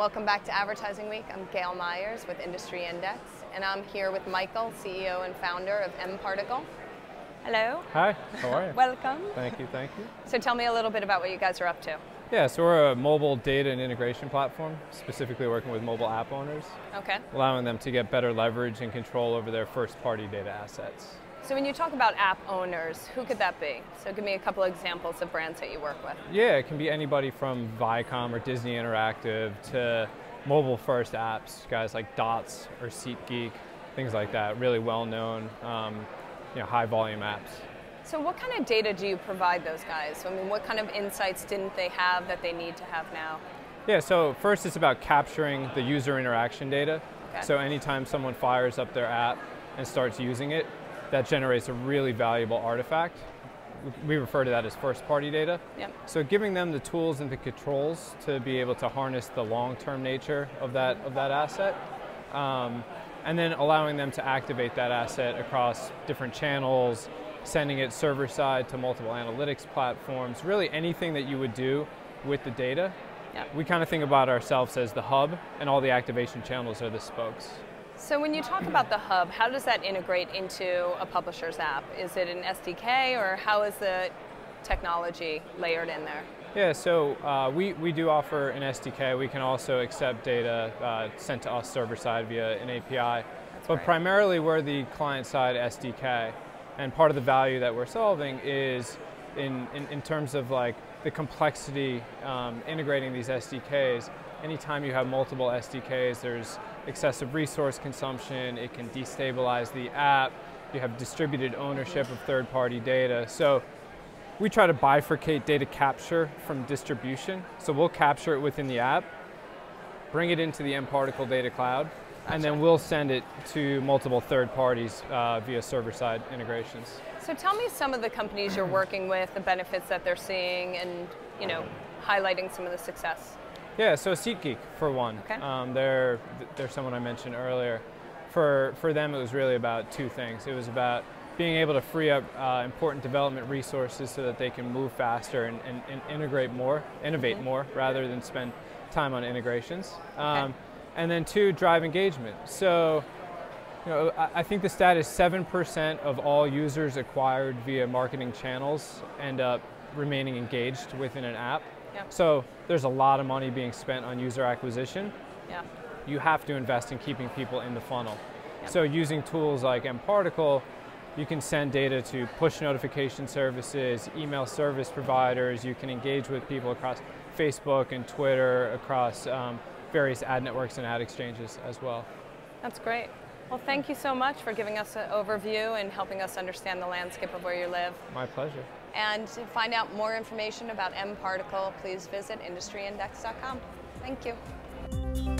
welcome back to Advertising Week. I'm Gail Myers with Industry Index, and I'm here with Michael, CEO and founder of mParticle. Hello. Hi, how are you? Welcome. Thank you, thank you. So tell me a little bit about what you guys are up to. Yeah, so we're a mobile data and integration platform, specifically working with mobile app owners, Okay. allowing them to get better leverage and control over their first-party data assets. So when you talk about app owners, who could that be? So give me a couple examples of brands that you work with. Yeah, it can be anybody from Viacom or Disney Interactive to mobile-first apps, guys like Dots or SeatGeek, things like that, really well-known, high-volume apps. So what kind of data do you provide those guys? I mean, what kind of insights didn't they have that they need to have now? Yeah, so first it's about capturing the user interaction data. Okay. So anytime someone fires up their app and starts using it, that generates a really valuable artifact. We refer to that as first-party data. Yep. So giving them the tools and the controls to be able to harness the long-term nature of that asset, and then allowing them to activate that asset across different channels, sending it server-side to multiple analytics platforms, really anything that you would do with the data. Yep. We kind of think about ourselves as the hub, and all the activation channels are the spokes. So when you talk about the hub, how does that integrate into a publisher's app? Is it an SDK, or how is the technology layered in there? Yeah, so we do offer an SDK. We can also accept data sent to us server-side via an API. But primarily we're the client-side SDK. And part of the value that we're solving is in terms of like the complexity integrating these SDKs. Anytime you have multiple SDKs, there's excessive resource consumption, it can destabilize the app, you have distributed ownership of third-party data. So we try to bifurcate data capture from distribution. So we'll capture it within the app, bring it into the mParticle data cloud, and then we'll send it to multiple third parties via server-side integrations. So tell me some of the companies you're working with, the benefits that they're seeing, and highlighting some of the success. Yeah, so SeatGeek for one. Okay. They're someone I mentioned earlier. For them, it was really about two things. It was about being able to free up important development resources so that they can move faster and innovate more, rather than spend time on integrations. Okay. And then two, drive engagement. So, I think the stat is 7% of all users acquired via marketing channels end up remaining engaged within an app. Yep. So there's a lot of money being spent on user acquisition. Yeah. You have to invest in keeping people in the funnel. Yep. So using tools like mParticle, you can send data to push notification services, email service providers, you can engage with people across Facebook and Twitter, across various ad networks and ad exchanges as well. That's great. Well, thank you so much for giving us an overview and helping us understand the landscape of where you live. My pleasure. And to find out more information about mParticle, please visit industryindex.com. Thank you.